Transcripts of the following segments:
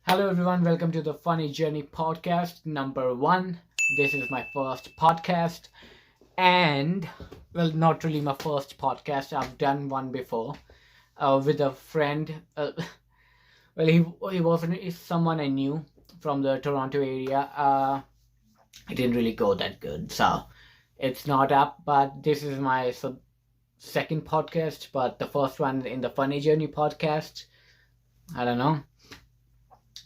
Hello everyone, welcome to the Funny Journey podcast number 1. This is my first podcast and not really my first podcast. I've done one before with a friend. He wasn't he's someone I knew from the Toronto area. It didn't really go that good, so it's not up, but this is my second podcast, but the first one in the Funny Journey podcast. I don't know.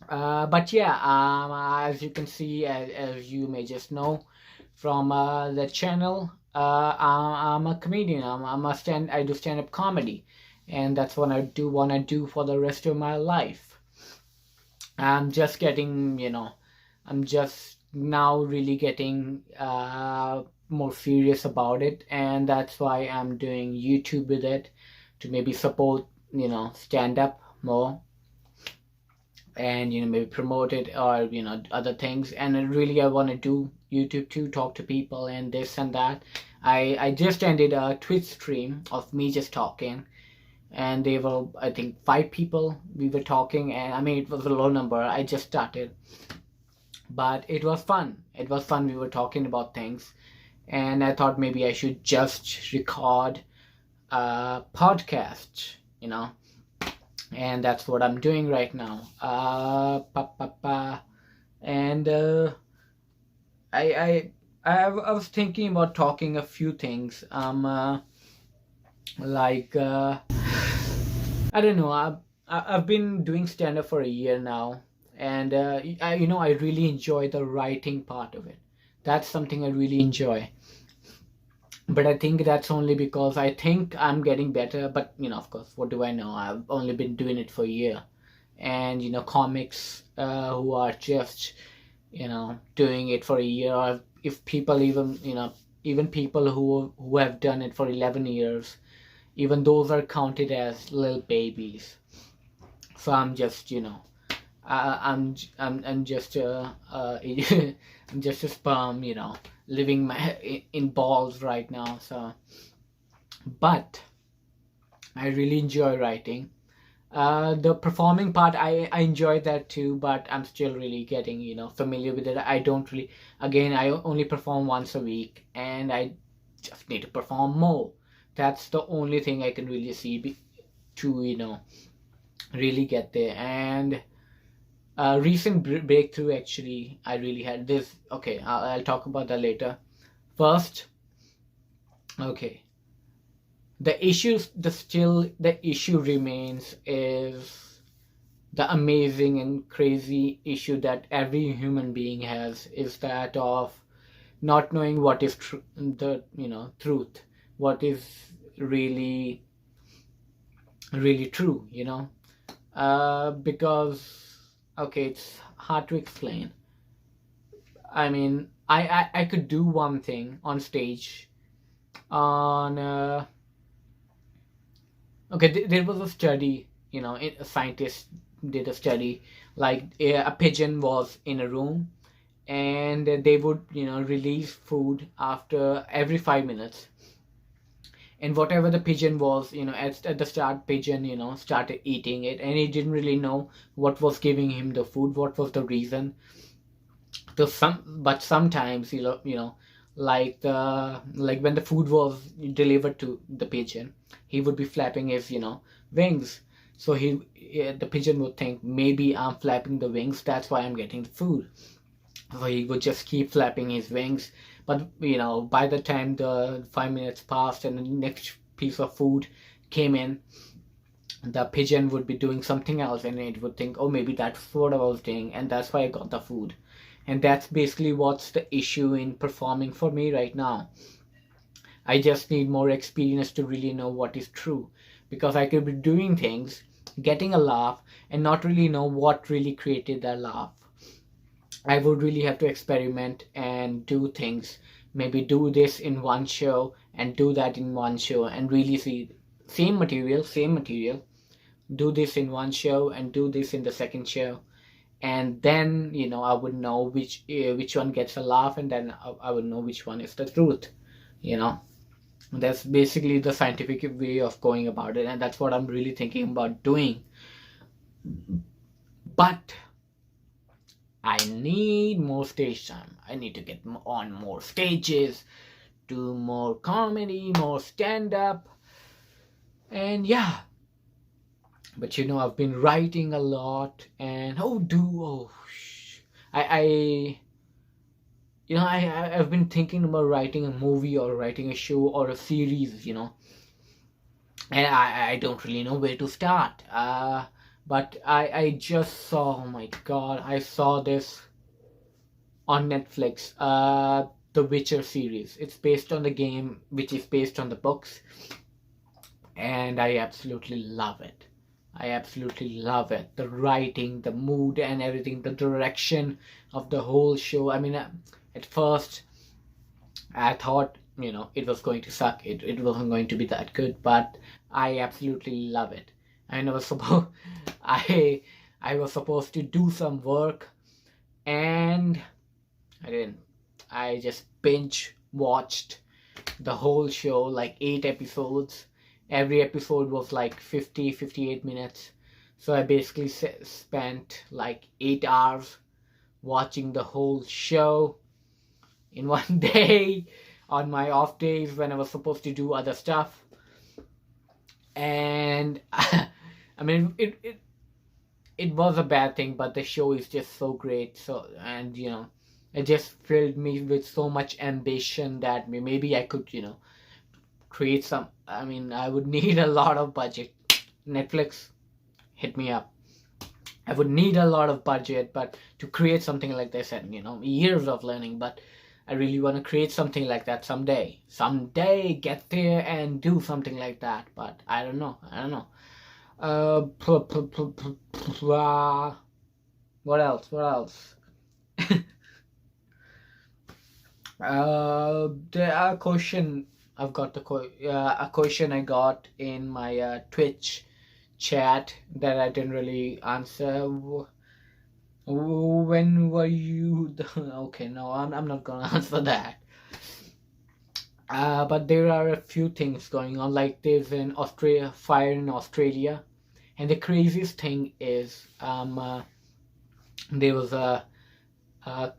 But yeah, as you can see, as you may just know from the channel, I'm a comedian. I do stand up comedy, and that's what I do want to do for the rest of my life. I'm just getting, I'm just now really getting more serious about it, and that's why I'm doing YouTube with it to maybe support, stand up more and maybe promote it or other things. And I want to do YouTube to talk to people and this and that. I just ended a Twitch stream of me just talking, and they were, I think, 5 people we were talking, and I mean it was a low number. I just started, but it was fun. We were talking about things, and I thought maybe I should just record a podcast, and that's what I'm doing right now. And I was thinking about talking a few things. Like I don't know. I've been doing stand up for a year now, and I really enjoy the writing part of it. That's something I really enjoy. But I think that's only because I think I'm getting better. But of course, what do I know? I've only been doing it for a year, and comics who are just doing it for a year, or if people even people who have done it for 11 years, even those are counted as little babies. So I'm just I'm just I'm just a sperm, living in balls right now. So, but I really enjoy writing. The performing part, I enjoy that too, but I'm still really getting familiar with it. I don't really, again, I only perform once a week, and I just need to perform more. That's the only thing I can really see to really get there. And recent breakthrough, actually, I really had this. Okay, I'll talk about that later. First, okay, the issue remains is the amazing and crazy issue that every human being has, is that of not knowing what is truth, what is really really true, because okay, it's hard to explain. I mean, I could do one thing on stage on okay, there was a study, a scientist did a study, like a pigeon was in a room, and they would release food after every 5 minutes, and whatever the pigeon was, at the start, pigeon started eating it, and he didn't really know what was giving him the food, what was the reason. But sometimes like when the food was delivered to the pigeon, he would be flapping his wings. So the pigeon would think, maybe I'm flapping the wings, that's why I'm getting the food. So he would just keep flapping his wings. But by the time the 5 minutes passed and the next piece of food came in, the pigeon would be doing something else, and it would think, oh, maybe that's what I was doing, and that's why I got the food. And that's basically what's the issue in performing for me right now. I just need more experience to really know what is true, because I could be doing things, getting a laugh, and not really know what really created that laugh. I would really have to experiment and do things, maybe do this in one show and do that in one show, and really see same material, do this in one show and do this in the second show, and then I would know which one gets a laugh, and then I would know which one is the truth. That's basically the scientific way of going about it, and that's what I'm really thinking about doing. But I need more stage time. I need to get on more stages, do more comedy, more stand up, and yeah. But I've been writing a lot, and I I've been thinking about writing a movie or writing a show or a series, and I don't really know where to start. But I just saw, oh my god, I saw this on Netflix. The Witcher series. It's based on the game, which is based on the books, and I absolutely love it. I absolutely love it. The writing, the mood, and everything, the direction of the whole show. I mean, at first, I thought, it was going to suck. It wasn't going to be that good, but I absolutely love it. And I was supposed, I, I was supposed to do some work, and I didn't. I just binge watched the whole show, like 8 episodes. Every episode was like 58 minutes. So I basically spent like 8 hours watching the whole show in one day on my off days when I was supposed to do other stuff. And I mean, it was a bad thing, but the show is just so great. So, and it just filled me with so much ambition that maybe I could, create some. I mean, I would need a lot of budget. Netflix, hit me up. I would need a lot of budget, but to create something like this, and years of learning. But I really want to create something like that someday. Someday, get there and do something like that. But I don't know. What else? What else? There are question. I've got a question I got in my Twitch chat that I didn't really answer. When were you? Okay, no, I'm not gonna answer that. But there are a few things going on. Like there's an Australia fire in Australia, and the craziest thing is there was a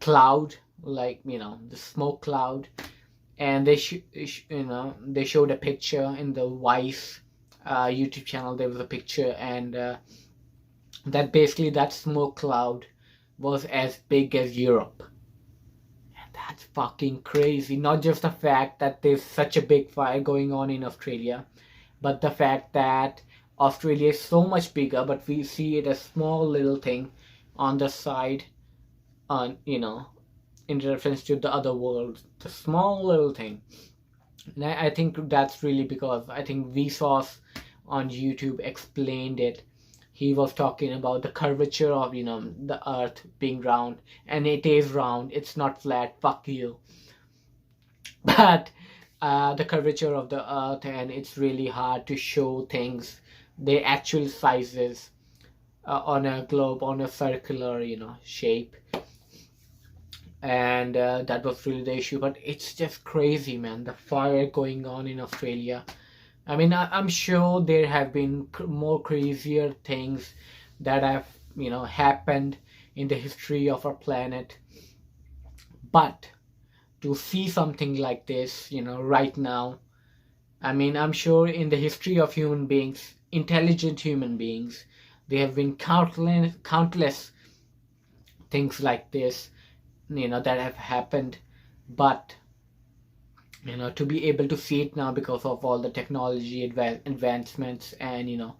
cloud, like the smoke cloud, and they they showed a picture in the Vice YouTube channel. There was a picture, and that basically that smoke cloud was as big as Europe. And that's fucking crazy. Not just the fact that there's such a big fire going on in Australia, but the fact that Australia is so much bigger, but we see it as small little thing on the side, on in reference to the other world, the small little thing. And I think that's really because I think Vsauce on YouTube explained it. He was talking about the curvature of the earth being round, and it is round, it's not flat, fuck you. But the curvature of the earth, and it's really hard to show things their actual sizes on a globe, on a circular shape. And that was really the issue. But it's just crazy, man, the fire going on in Australia. I mean, I'm sure there have been more crazier things that have happened in the history of our planet, but to see something like this right now, I mean, I'm sure in the history of human beings, intelligent human beings, there have been countless things like this that have happened. But to be able to see it now because of all the technology advancements, and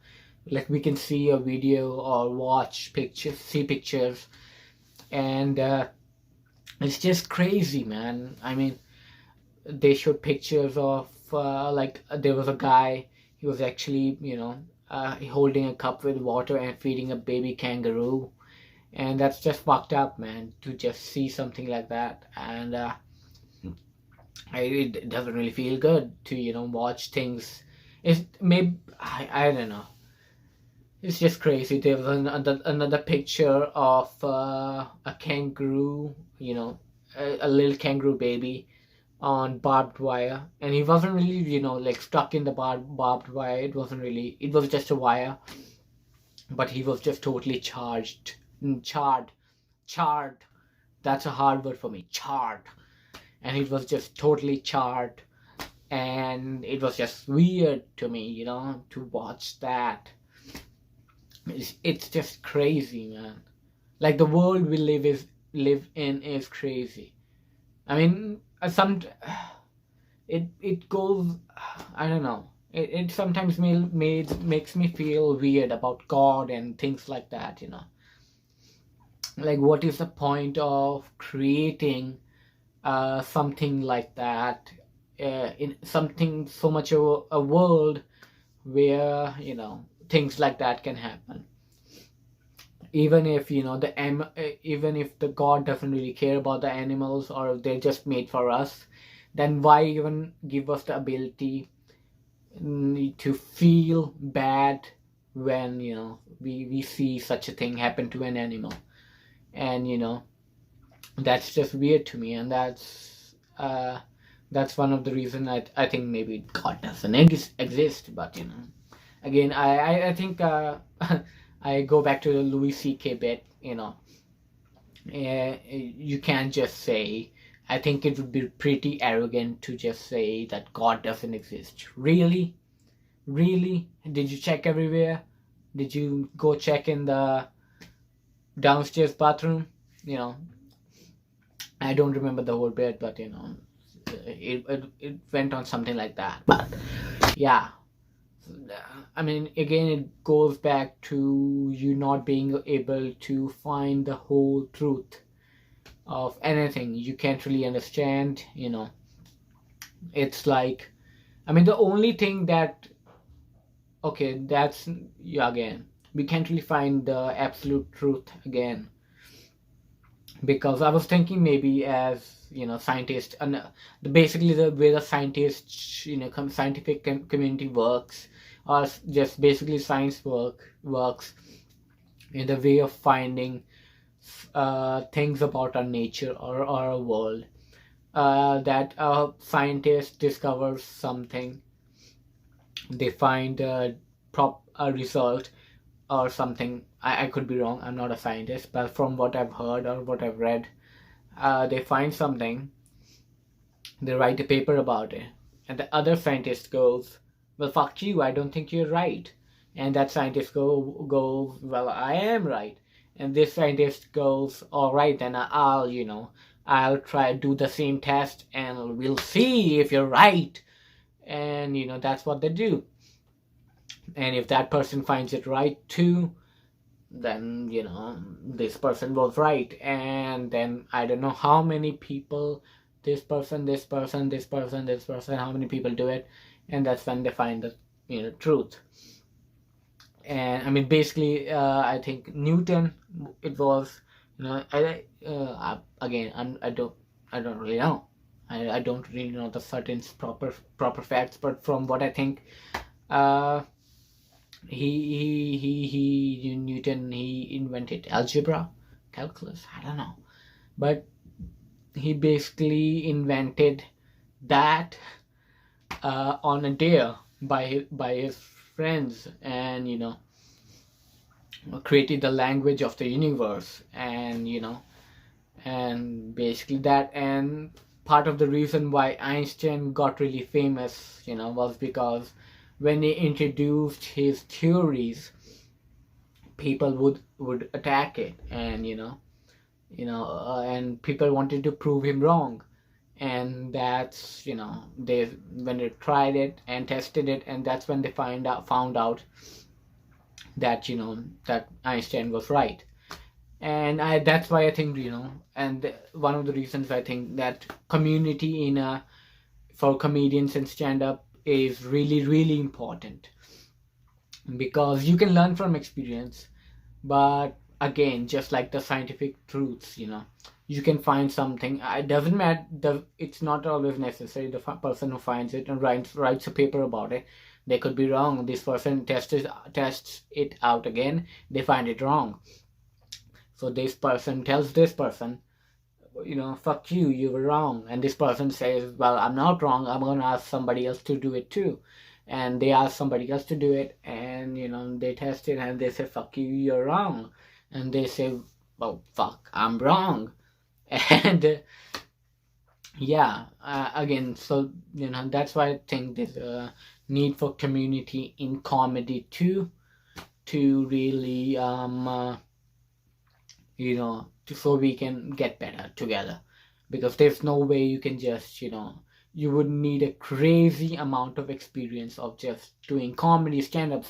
like we can see a video or watch pictures, see pictures, and it's just crazy, man. I mean, they showed pictures of like there was a guy, he was actually holding a cup with water and feeding a baby kangaroo. And that's just fucked up, man, to just see something like that. And it doesn't really feel good to watch things. It's maybe I don't know. It's just crazy. There was another picture of a kangaroo, a little kangaroo baby on barbed wire, and he wasn't really like stuck in the barbed wire. It wasn't really. It was just a wire, but he was just totally charred charred. That's a hard word for me, charred. And it was just totally charred, and it was just weird to me, to watch that. It's just crazy, man. Like, the world we live in is crazy. I mean, it goes, I don't know. It sometimes makes me feel weird about God and things like that. Like, what is the point of creating something like that, in something so much of a world where things like that can happen, even if even if the God doesn't really care about the animals, or if they're just made for us, then why even give us the ability to feel bad when we see such a thing happen to an animal? And that's just weird to me, and that's one of the reasons I think maybe God doesn't exist. But again, I think I go back to the Louis C.K. bit. You can't just say. I think it would be pretty arrogant to just say that God doesn't exist. Really, really? Did you check everywhere? Did you go check in the downstairs bathroom? I don't remember the whole bit, but it went on something like that. But yeah, I mean, again, it goes back to you not being able to find the whole truth of anything. You can't really understand. It's like, I mean, the only thing that, okay, that's, yeah, again, we can't really find the absolute truth again, because I was thinking maybe as scientists, and basically the way the scientists, scientific community works, or just basically science works in the way of finding things about our nature, or our world, that a scientist discovers something, they find a result or something. I could be wrong, I'm not a scientist, but from what I've heard or what I've read, they find something, they write a paper about it, and the other scientist goes, well, fuck you, I don't think you're right. And that scientist goes, well, I am right. And this scientist goes, all right, then I'll try do the same test, and we'll see if you're right. And that's what they do. And if that person finds it right too, then this person was right. And then I don't know how many people, this person, how many people do it, and that's when they find the truth. And I mean, basically, I think Newton, it was, again, I don't really know. I don't really know the certain proper facts, but from what I think, Newton, he invented algebra, calculus, I don't know, but he basically invented that on a dare by his friends, and created the language of the universe, and and basically that. And part of the reason why Einstein got really famous, was because when he introduced his theories, people would attack it, and and people wanted to prove him wrong. And that's, they, when they tried it and tested it, and that's when they found out that that Einstein was right. And that's why I think, and one of the reasons I think that community for comedians and stand-up is really, really important, because you can learn from experience. But again, just like the scientific truths, you can find something. It doesn't matter, it's not always necessary the person who finds it and writes a paper about it, they could be wrong. This person tests it out again, they find it wrong. So this person tells this person, fuck you, you were wrong. And this person says, well, I'm not wrong, I'm gonna ask somebody else to do it too. And they ask somebody else to do it, and they test it, and they say, fuck you, you're wrong. And they say, oh fuck, I'm wrong. And yeah, again, so that's why I think there's a need for community in comedy too, to really so we can get better together, because there's no way you can just you would need a crazy amount of experience of just doing comedy, stand up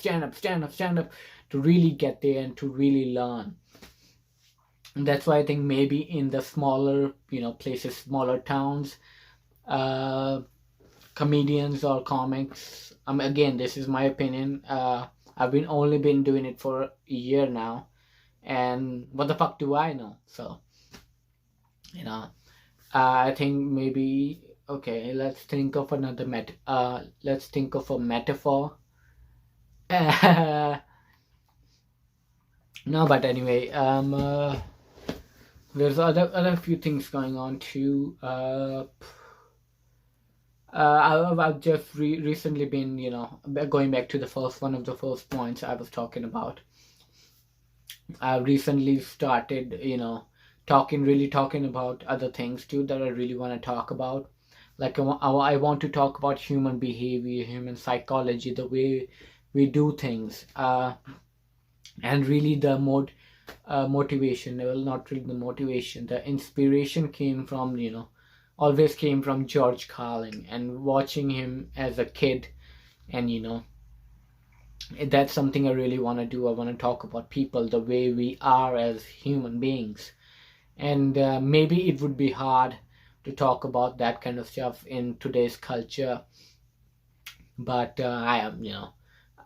to really get there and to really learn. And that's why I think maybe in the smaller places, smaller towns, uh comedians or comics, again, this is my opinion, I've been only been doing it for a year now, and what the fuck do I know? So you know I think maybe, okay, let's think of another let's think of a metaphor. No, but anyway, there's other few things going on too. I've just recently been, going back to the first one of the first points I was talking about. I recently started, really talking about other things too that I really want to talk about. Like I want to talk about human behavior, human psychology, the way we do things, and really the motivation. Well, not really the motivation. The inspiration came from, always came from George Carlin, and watching him as a kid, and that's something I really want to do. I want to talk about people, the way we are as human beings. And maybe it would be hard to talk about that kind of stuff in today's culture, but I am,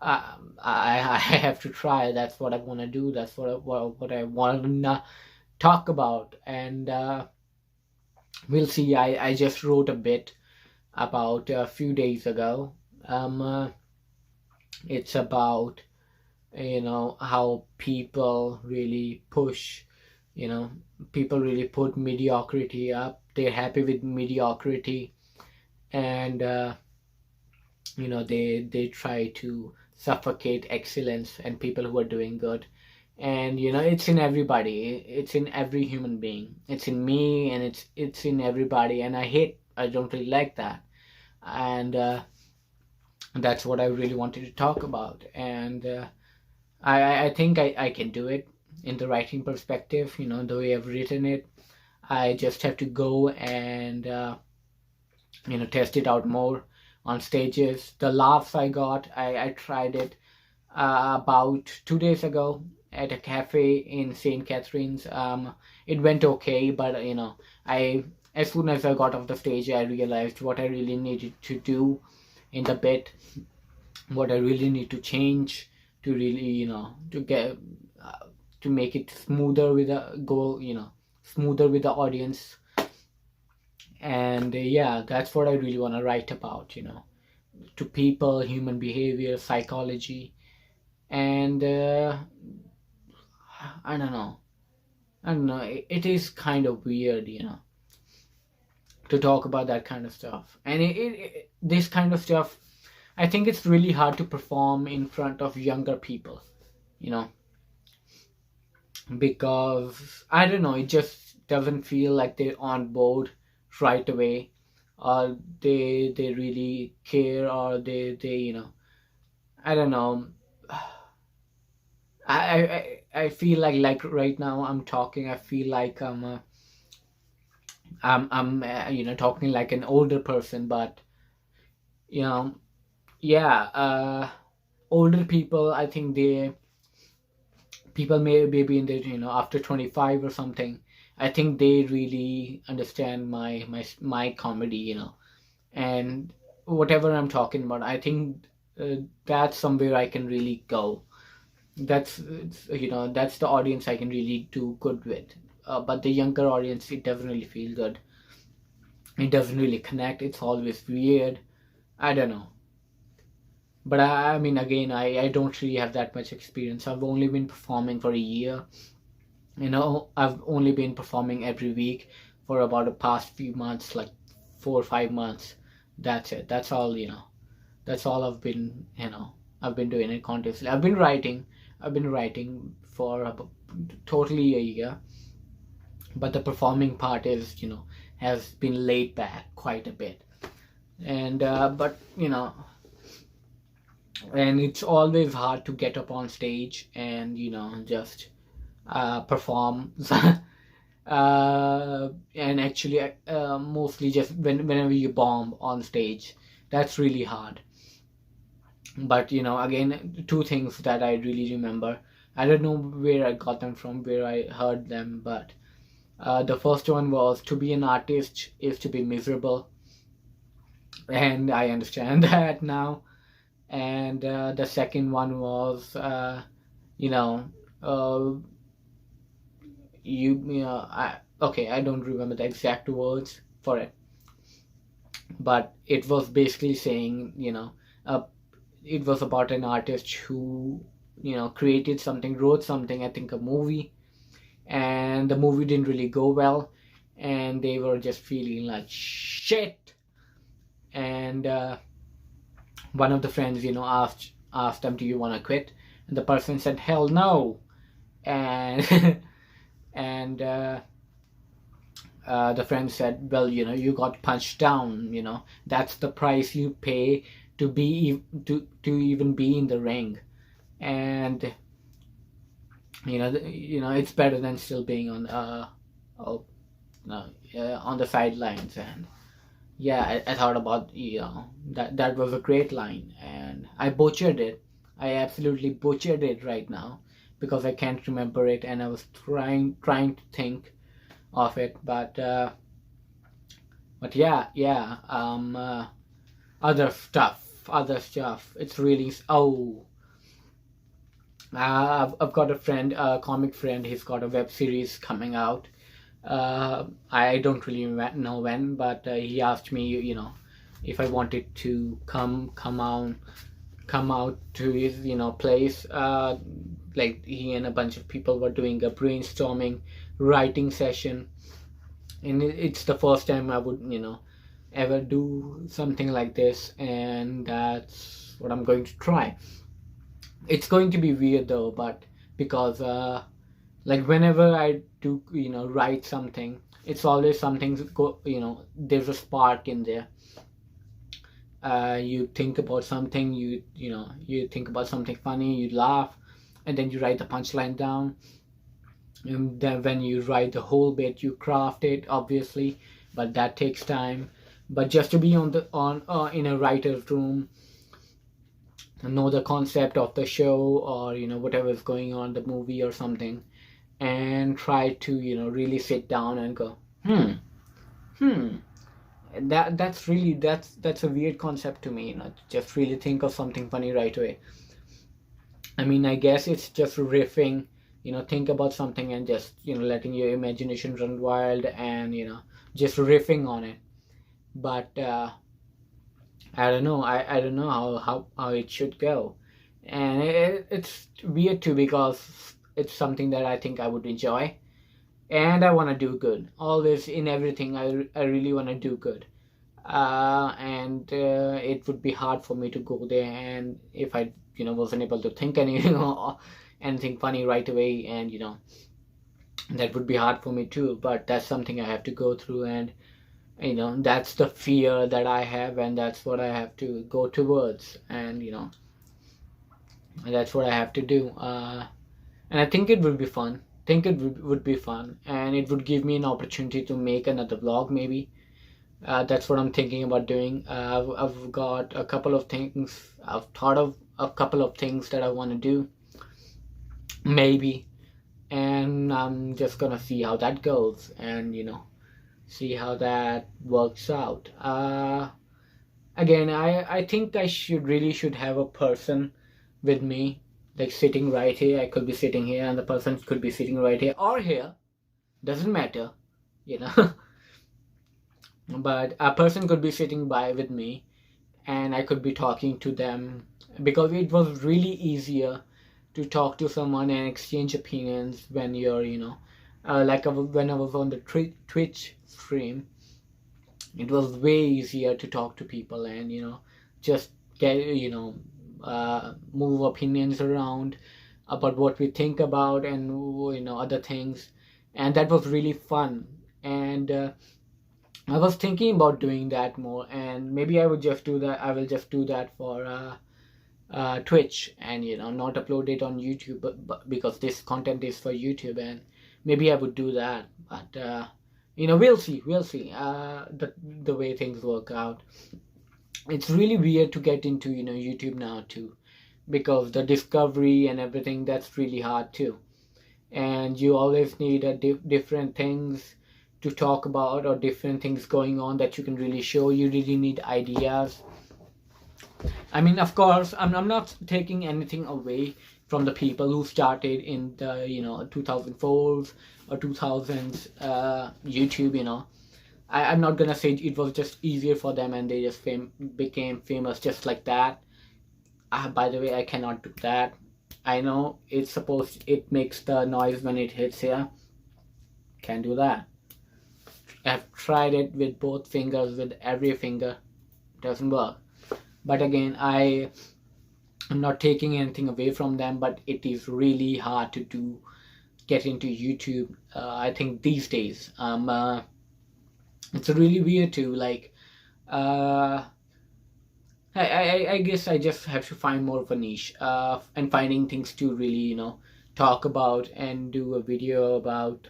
I have to try. That's what I want to do. That's what I want to talk about. And we'll see. I just wrote a bit about a few days ago. It's about how people really push, people really put mediocrity up. They're happy with mediocrity, and they try to suffocate excellence and people who are doing good. And it's in everybody, it's in every human being, it's in me, and it's in everybody, and I don't really like that. And that's what I really wanted to talk about. And I think I can do it in the writing perspective, the way I've written it. I just have to go and test it out more on stages. The laughs I got, I tried it about 2 days ago at a cafe in St. Catharines. It went okay, but I as soon as I got off the stage, I realized what I really needed to do in the bit, what I really need to change to really to get to make it smoother with the goal, smoother with the audience. And yeah, that's what I really want to write about, to people, human behavior, psychology. And I don't know, it is kind of weird, to talk about that kind of stuff. And this kind of stuff, I think it's really hard to perform in front of younger people, because I don't know, it just doesn't feel like they're on board right away, or they really care, or they I don't know. I feel like right now I'm talking, I feel like I'm talking like an older person. But you know yeah, older people, I think people may be in their, after 25 or something, I think they really understand my comedy, and whatever I'm talking about, I think that's somewhere I can really go. That's the audience I can really do good with. But the younger audience, it doesn't really feel good, it doesn't really connect, it's always weird. I don't know. But I mean, again, I don't really have that much experience. I've only been performing for a year. I've only been performing every week for about the past few months, like 4 or 5 months. That's it. That's all. That's all I've been doing it continuously. I've been writing for totally a year, but the performing part is, has been laid back quite a bit. And but and it's always hard to get up on stage and just perform. And actually mostly just whenever you bomb on stage, that's really hard. But again, two things that I really remember, I don't know where I got them from, where I heard them, but the first one was, to be an artist is to be miserable, and I understand that now. And the second one was, you know uh, I don't remember the exact words for it, but it was basically saying, uh, it was about an artist who created something, wrote something, I think a movie, and the movie didn't really go well, and they were just feeling like shit. And one of the friends asked them, do you want to quit? And the person said, hell no. And and the friend said, well, you got punched down, that's the price you pay to even be in the ring. And it's better than still being oh, no, on the sidelines. And yeah, I thought about, that was a great line, and I butchered it. I absolutely butchered it right now because I can't remember it, and I was trying to think of it. But yeah, other stuff, it's really, I've got a friend, a comic friend. He's got a web series coming out. I don't really know when, but he asked me, if I wanted to come out to his place. Like, he and a bunch of people were doing a brainstorming writing session, and it's the first time I would ever do something like this, and that's what I'm going to try. It's going to be weird though, but because like, whenever I do write something, it's always something there's a spark in there. You think about something, you think about something funny, you laugh, and then you write the punchline down. And then when you write the whole bit, you craft it, obviously, but that takes time. But just to be on in a writer's room, know the concept of the show, or whatever is going on, the movie or something, and try to really sit down and go, hmm that's a weird concept to me, just really think of something funny right away. I mean, I guess it's just riffing, think about something and just letting your imagination run wild, and just riffing on it. But I don't know. I don't know how it should go, and it's weird too, because it's something that I think I would enjoy, and I want to do good. Always, in everything, I really want to do good. And it would be hard for me to go there, and if I wasn't able to think anything funny right away, and that would be hard for me too. But that's something I have to go through, and that's the fear that I have, and that's what I have to go towards, and that's what I have to do. And I think it would be fun. Think it would be fun, and it would give me an opportunity to make another vlog, maybe. That's what I'm thinking about doing. I've got a couple of things. I've thought of a couple of things that I want to do, maybe, and I'm just gonna see how that goes, and see how that works out. Again, I think I should have a person with me, like sitting right here. I could be sitting here, and the person could be sitting right here or here. Doesn't matter, you know. But a person could be sitting by with me, and I could be talking to them, because it was really easier to talk to someone and exchange opinions when you're, like when I was on the Twitch stream. It was way easier to talk to people, and just get move opinions around, about what we think about, and other things, and that was really fun. And I was thinking about doing that more, and maybe I would just do that. I will just do that for Twitch, and not upload it on YouTube, but because this content is for YouTube, and maybe I would do that. But we'll see. The way things work out. It's really weird to get into YouTube now too, because the discovery and everything, that's really hard too, and you always need a different things to talk about, or different things going on that you can really show. You really need ideas. I mean, of course, I'm not taking anything away from the people who started in the 2004s or 2000s YouTube. I'm not gonna say it was just easier for them and they just became famous just like that. By the way, I cannot do that. I know it makes the noise when it hits here. Can't do that. I've tried it with both fingers, with every finger. Doesn't work. But again, I'm not taking anything away from them, but it is really hard to get into YouTube. I think these days, it's really weird to like. I guess I just have to find more of a niche, and finding things to really talk about and do a video about.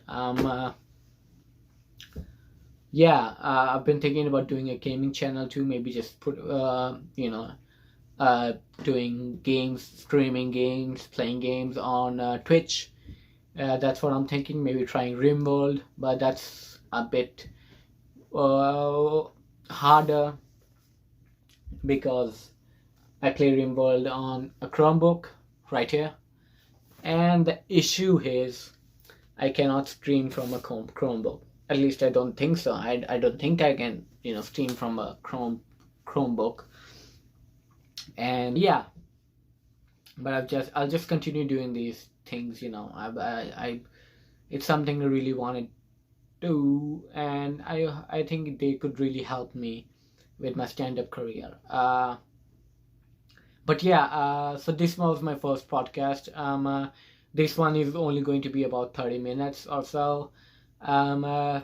Yeah, I've been thinking about doing a gaming channel too. Maybe just put doing games, streaming games, playing games on Twitch. That's what I'm thinking. Maybe trying RimWorld, but that's a bit harder, because I play RimWorld on a Chromebook right here, and the issue is I cannot stream from a Chromebook. At least I don't think so. I don't think I can stream from a Chromebook. And yeah, but I'll just continue doing these things. I it's something I really want to do, and I think they could really help me with my stand-up career. But yeah, so this was my first podcast. This one is only going to be about 30 minutes or so. I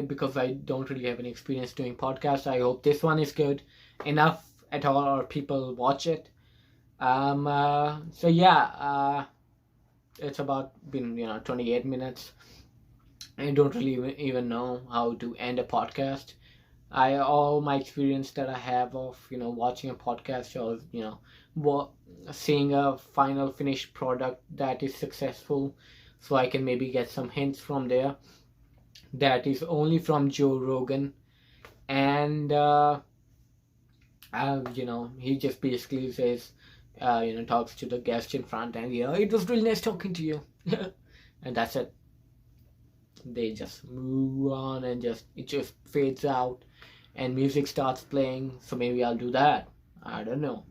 because I don't really have any experience doing podcasts, I hope this one is good enough at all, or people watch it. So yeah, it's about been 28 minutes. I don't really even know how to end a podcast. All my experience that I have of watching a podcast, or seeing a final finished product that is successful, so I can maybe get some hints from there. That is only from Joe Rogan, and he just basically says, talks to the guest in front, and it was really nice talking to you, and that's it. They just move on, and it just fades out, and music starts playing. So maybe I'll do that. I don't know.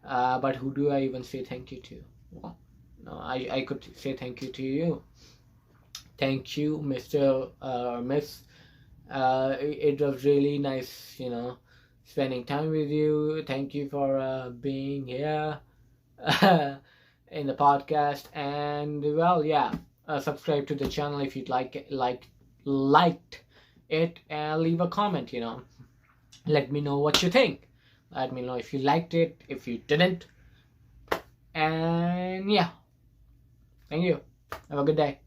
But who do I even say thank you to? Well, no, I could say thank you to you. Thank you, Mr. Miss. It was really nice, spending time with you. Thank you for being here in the podcast. And well, yeah, subscribe to the channel if you'd liked it, and leave a comment. Let me know what you think. Let me know if you liked it, if you didn't. And yeah, thank you. Have a good day.